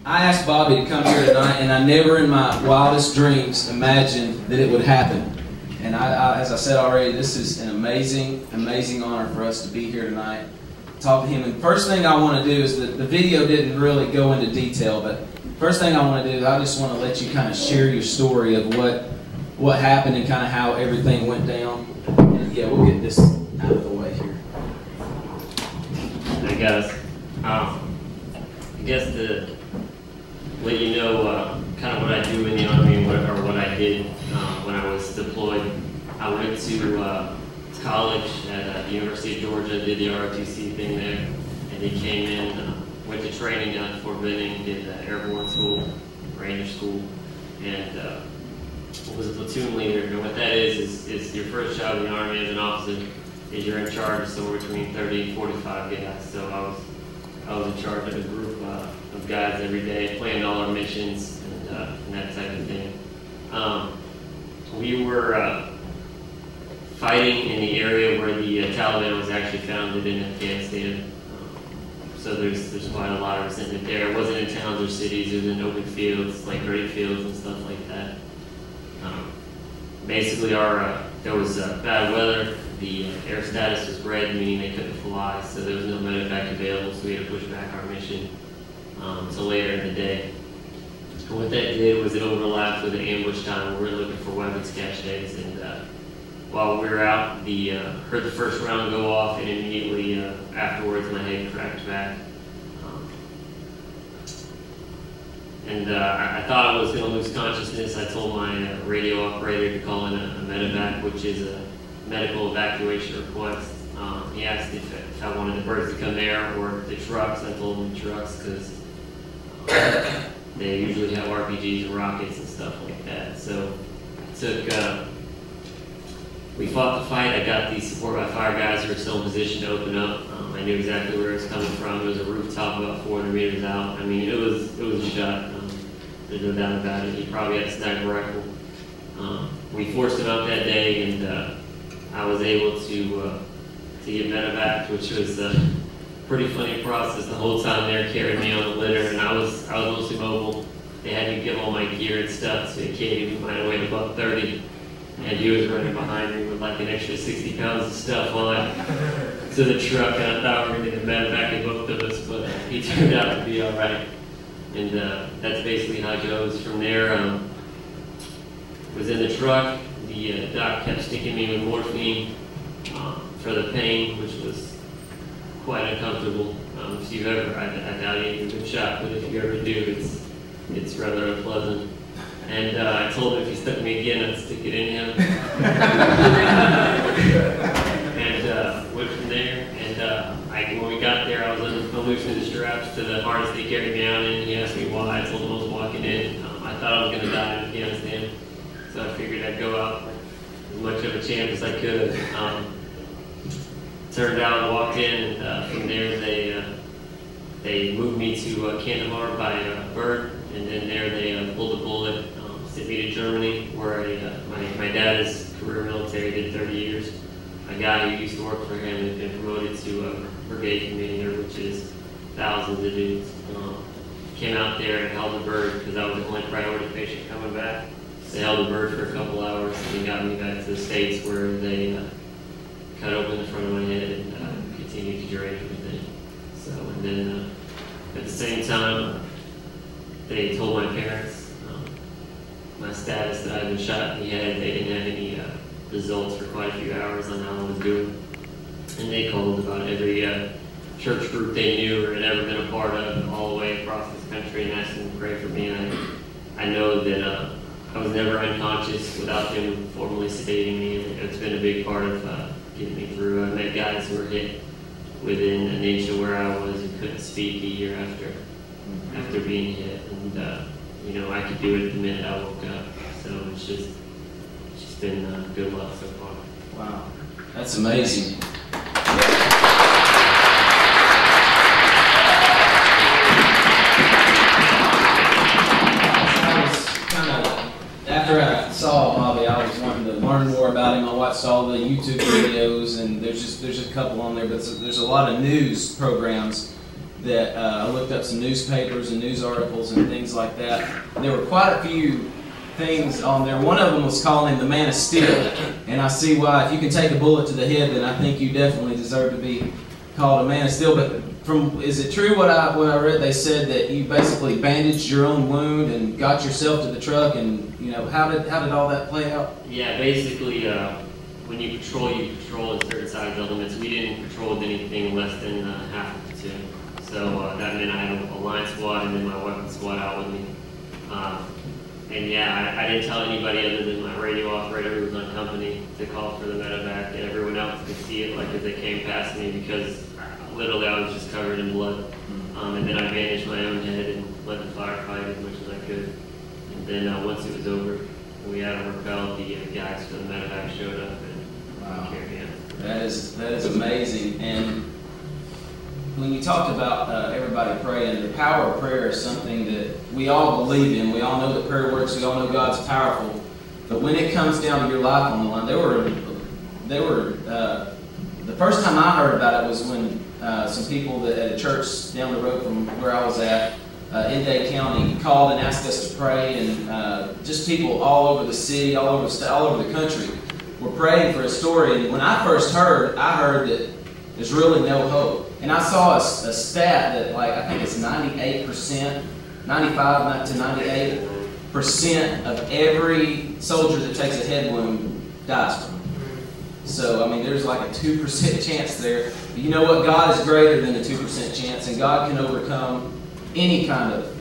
I asked Bobby to come here tonight, and I never in my wildest dreams imagined that it would happen. And as I said already, this is an amazing, amazing honor for us to be here tonight, talk to him. And first thing I want to do is that the video didn't really go into detail, but first thing I want to do is I just want to let you kind of share your story of what happened and kind of how everything went down. And yeah, we'll get this out of the way here. Hey guys, I guess to let you know kind of what I do in the Army or what I did when I was deployed. I went to college at the University of Georgia, did the ROTC thing there, and then came in, went to training down at Fort Benning, did airborne school, Ranger school, and was a platoon leader. And what that is your first job in the Army as an officer is you're in charge of somewhere between 30 and 45 guys. So I was in charge of a group of guys every day, planned all our missions and that type of thing. We were fighting in the area where the Taliban was actually founded in Afghanistan. So there's quite a lot of resentment there. It wasn't in towns or cities, it was in open fields, like grain fields and stuff like that. Basically, there was bad weather. The air status was red, meaning they couldn't fly, so there was no medevac available, so we had to push back our mission until later in the day. And what that did was it overlapped with the ambush time where we were looking for weapons caches, and while we were out, heard the first round go off, and immediately afterwards my head cracked back. I thought I was going to lose consciousness. I told my radio operator to call in a medevac, which is a medical evacuation request. He asked if I wanted the birds to come there or the trucks. I told him the trucks because they usually have RPGs and rockets and stuff like that. So we fought the fight. I got the support by fire guys who were still in position to open up. I knew exactly where it was coming from. It was a rooftop about 400 meters out. I mean, it was a shot. There's no doubt about it. He probably had a sniper rifle. We forced him out that day, and I was able to get medevac, which was a pretty funny process the whole time they were carrying me on the litter, and I was mostly mobile. They had me give all my gear and stuff to a kid who might have weighed above 30, and he was running behind me with like an extra 60 pounds of stuff while I to the truck, and I thought we were going to medevac in both of us, but he turned out to be all right. And that's basically how it goes. From there, was in the truck. The doc kept sticking me with morphine for the pain, which was quite uncomfortable. If you've ever, I doubt you've been shot, but if you ever do, it's rather unpleasant. And I told him if he stuck me again, I'd stick it in him. And went from there. And when we got there, I was unloosening the straps to the harness they carried me out in. He asked me why. I told him I was walking in. I thought I was going to die in Afghanistan, so I figured I'd go out as much of a champ as I could. Turned out I walked in, and from there they moved me to Kandahar by bird, and then there they pulled a bullet, sent me to Germany, where my dad is career military, did 30 years. A guy who used to work for him had been promoted to a brigade commander, which is thousands of dudes. Came out there and held the bird because I was the only priority patient coming back. They held the bird for a couple hours and they got me back to the States, where they cut open the front of my head and continued to drain everything. So, and then at the same time, they told my parents my status, that I had been shot in the head. They didn't have any results for quite a few hours on how I was doing. And they called about every church group they knew or had ever been a part of all the way across this country and asked them to pray for me. And I know that I was never unconscious without them formally sedating me. It's been a big part of getting me through. I met guys who were hit within an inch of where I was and couldn't speak a year after being hit. And you know, I could do it the minute I woke up. So it's just been good luck so far. Wow, that's amazing. After I saw Bobby, I was wanting to learn more about him. I watched all the YouTube videos, and there's just a couple on there, but there's a lot of news programs that I looked up some newspapers and news articles and things like that. And there were quite a few things on there. One of them was calling him the Man of Steel, and I see why. If you can take a bullet to the head, then I think you definitely deserve to be called a Man of Steel. But is it true what I read? They said that you basically bandaged your own wound and got yourself to the truck, and how did all that play out? Yeah, basically, when you patrol in certain size elements. We didn't patrol with anything less than half of the platoon. So that meant I had a line squad and then my weapon squad out with me. And yeah, I didn't tell anybody other than my radio operator who was on company to call for the medevac, and everyone else could see it like as they came past me, because literally I was just covered in blood. And then I bandaged my own head and let the firefight as much as I could. And then once it was over, we had to repel. The guys for the medevac showed up and carried me out. That is amazing. And when you talked about everybody praying, the power of prayer is something that we all believe in. We all know that prayer works. We all know God's powerful. But when it comes down to your life on the line, the first time I heard about it was when some people at a church down the road from where I was at, in Dade County, called and asked us to pray, and just people all over the city, all over the country were praying for a story. And when I first heard, I heard that there's really no hope. And I saw a stat that, like, I think it's 98%, 95 to 98% of every soldier that takes a head wound dies from it. So, I mean, there's like a 2% chance there. But you know what? God is greater than the 2% chance, and God can overcome any kind of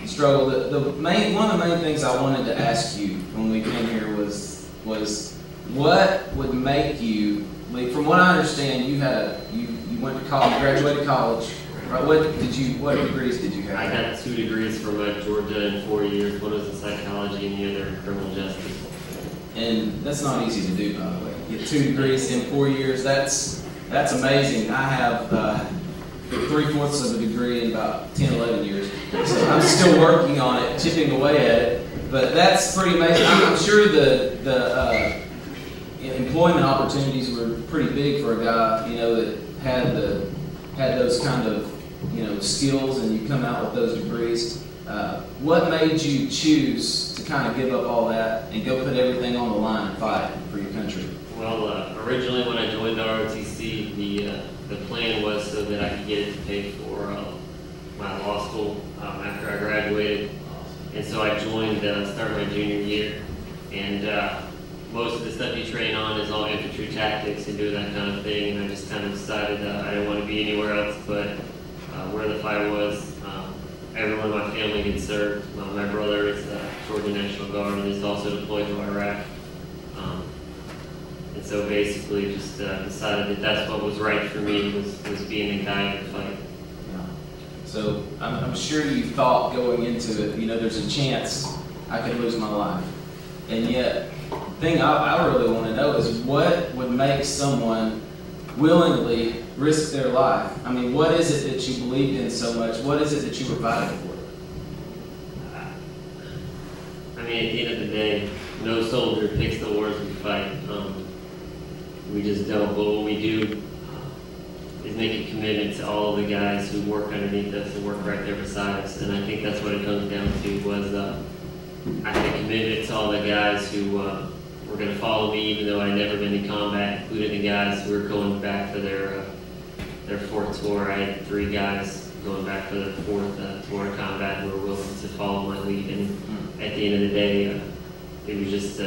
struggle. One of the main things I wanted to ask you when we came here was what would make you, from what I understand, you went to college, you graduated college, right? What degrees did you have? I got 2 degrees from Georgia in 4 years. One was in psychology and the other in criminal justice. And that's not easy to do, by the way. Get 2 degrees in 4 years. That's amazing. I have 3/4 of a degree in about 10, 11 years. So I'm still working on it, chipping away at it. But that's pretty amazing. I'm sure the employment opportunities were pretty big for a guy, that had those kind of skills, and you come out with those degrees. What made you choose to kind of give up all that and go put everything on the line and fight for your country? Well, originally when I joined the ROTC, the plan was so that I could get it to pay for my law school after I graduated. And so I joined, started my junior year. And most of the stuff you train on is all infantry tactics and doing that kind of thing. And I just kind of decided I didn't want to be anywhere else but where the fight was. Everyone in my family had served. My brother is Georgia National Guard and is also deployed to Iraq. And so basically just decided that that's what was right for me, was being a guy in the fight. Yeah. So I'm sure you thought going into it, there's a chance I could lose my life. And yet, the thing I really want to know is what would make someone willingly risk their life? I mean, what is it that you believed in so much? What is it that you were fighting for? I mean, at the end of the day, no soldier picks the wars we fight. We just don't. But what we do is make a commitment to all of the guys who work underneath us and work right there beside us. And I think that's what it comes down to, was I had a commitment to all the guys who were going to follow me, even though I'd never been in combat, including the guys who were going back for their 4th tour. I had 3 guys going back for their 4th tour of combat who were willing to follow my lead. And at the end of the day, it was just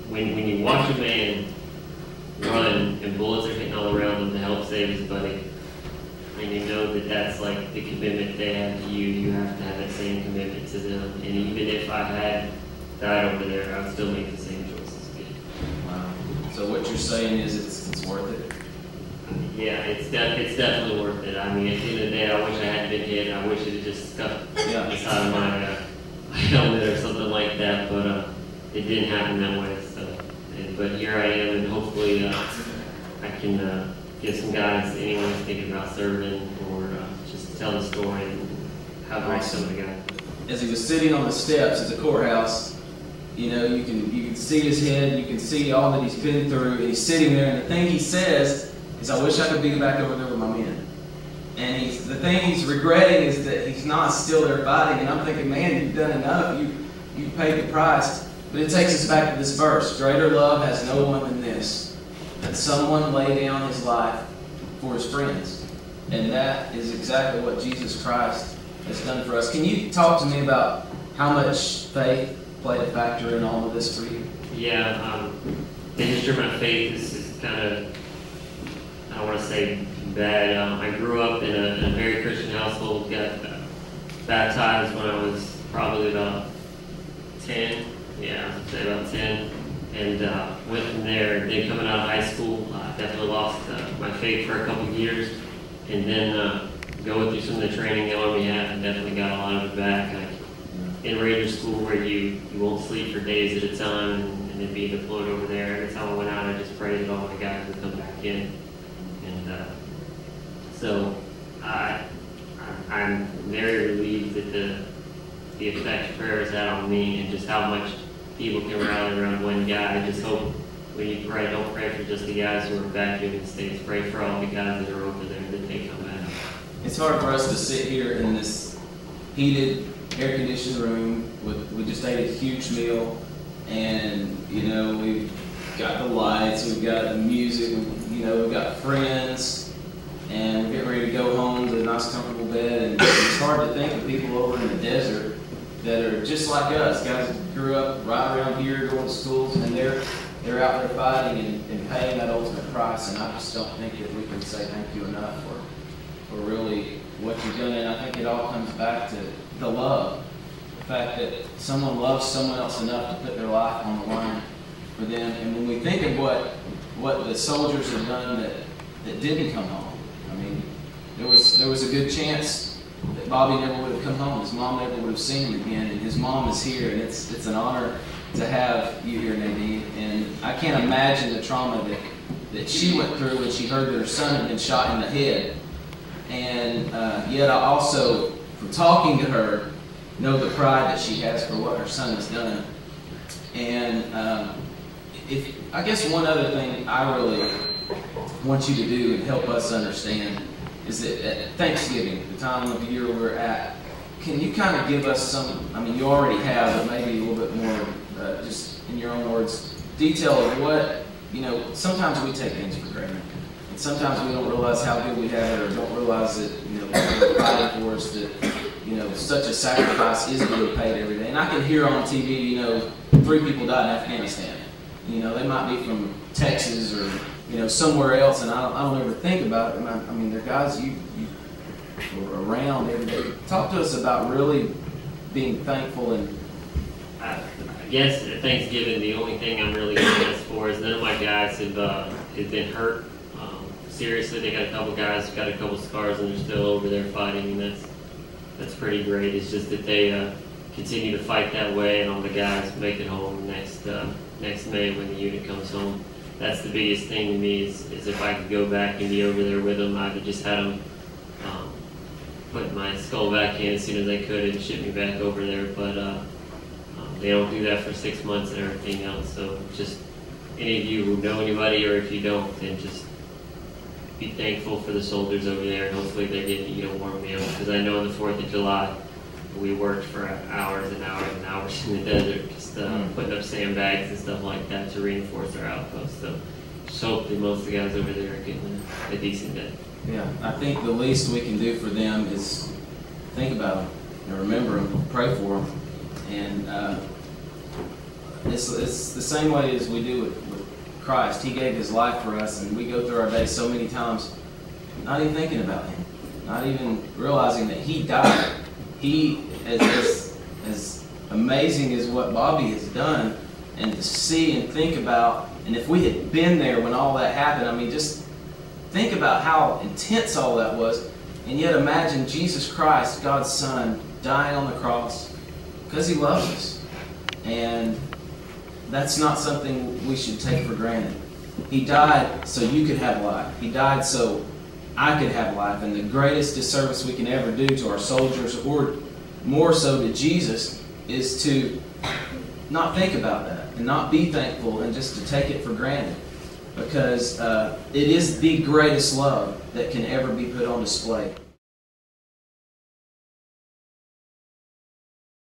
when you watch a man run and bullets are hitting all around him to help save his buddy, and you know that that's like the commitment they have to you, you have to have that same commitment to them. And even if I had died over there, I would still make the same choices again. Wow. So what you're saying is it's worth it? Yeah, it's definitely worth it. I mean, at the end of the day, I wish I hadn't been hit. I wish it had just stuck inside of my helmet or something like that, but it didn't happen that way. So, but here I am, and hopefully I can give some guidance to anyone who's thinking about serving, or just tell the story and how great some of the guys. As he was sitting on the steps at the courthouse, you can see his head, you can see all that he's been through, and he's sitting there, and the thing he says is, "I wish I could be back over there with my men." And the thing he's regretting is that he's not still there fighting. And I'm thinking, man, you've done enough. You've paid the price. But it takes us back to this verse. Greater love has no one than this, that someone lay down his life for his friends. And that is exactly what Jesus Christ has done for us. Can you talk to me about how much faith played a factor in all of this for you? Yeah, the history of my faith is kind of, I don't want to say bad. I grew up in a very Christian household, got baptized when I was probably about 10. Yeah, I'd say about 10. And went from there. Then coming out of high school, I definitely lost my faith for a couple of years. And then going through some of the training the Army had, I definitely got a lot of it back. In Ranger School, where you won't sleep for days at a time, and then being deployed over there, every time I went out, I just prayed that all my guys would come back in. And so I'm very relieved at the effect prayer has had on me, and just how much people can rally around one guy. I just hope when you pray, don't pray for just the guys who are back here in the States. Pray for all the guys that are over there that they come back. It's hard for us to sit here in this heated, air-conditioned room. We just ate a huge meal, and we've got the lights, we've got the music, we've got friends, and we're getting ready to go home to a nice, comfortable bed. And it's hard to think of people over in the desert that are just like us, guys that grew up right around here, going to schools, and they're out there fighting and paying that ultimate price. And I just don't think that we can say thank you enough for really what you've done. And I think it all comes back to the love, the fact that someone loves someone else enough to put their life on the line for them. And when we think of what the soldiers have done that didn't come home, I mean, there was a good chance that Bobby never would have come home. His mom never would have seen him again, and his mom is here, and it's an honor to have you here, Nadine. And I can't imagine the trauma that she went through when she heard that her son had been shot in the head. And yet I also, from talking to her, know the pride that she has for what her son has done. And I guess one other thing I really want you to do and help us understand is that at Thanksgiving, the time of the year we're at, can you kind of give us some, I mean, you already have, but maybe a little bit more, just in your own words, detail of what, sometimes we take things for granted. And sometimes we don't realize how good we have it, or don't realize that, they're fighting for us, that, such a sacrifice is being paid every day. And I can hear on TV, 3 people died in Afghanistan. They might be from Texas or, somewhere else, and I don't ever think about it. I mean, they're guys you are around every day. Talk to us about really being thankful. And I guess at Thanksgiving, the only thing I'm really thankful for is none of my guys have been hurt. Seriously, they got a couple guys who got a couple scars, and they're still over there fighting, and that's pretty great. It's just that they continue to fight that way, and all the guys make it home next May when the unit comes home. That's the biggest thing to me is if I could go back and be over there with them, I'd have just had them put my skull back in as soon as they could and ship me back over there. But they don't do that for 6 months and everything else. So just any of you who know anybody, or if you don't, then just be thankful for the soldiers over there, and hopefully they're getting a warm meal. Because I know on the 4th of July, we worked for hours and hours and hours in the desert, just putting up sandbags and stuff like that to reinforce our outpost. So just hope that most of the guys over there are getting a decent day. Yeah, I think the least we can do for them is think about them and remember them, pray for them. And it's the same way as we do with Christ. He gave his life for us, and we go through our day so many times not even thinking about him, not even realizing that he died. He, as amazing as what Bobby has done, and to see and think about, and if we had been there when all that happened, I mean, just think about how intense all that was, and yet imagine Jesus Christ, God's Son, dying on the cross because he loves us. And that's not something we should take for granted. He died so you could have life. He died so I could have life. And the greatest disservice we can ever do to our soldiers, or more so to Jesus, is to not think about that and not be thankful and just to take it for granted. Because it is the greatest love that can ever be put on display.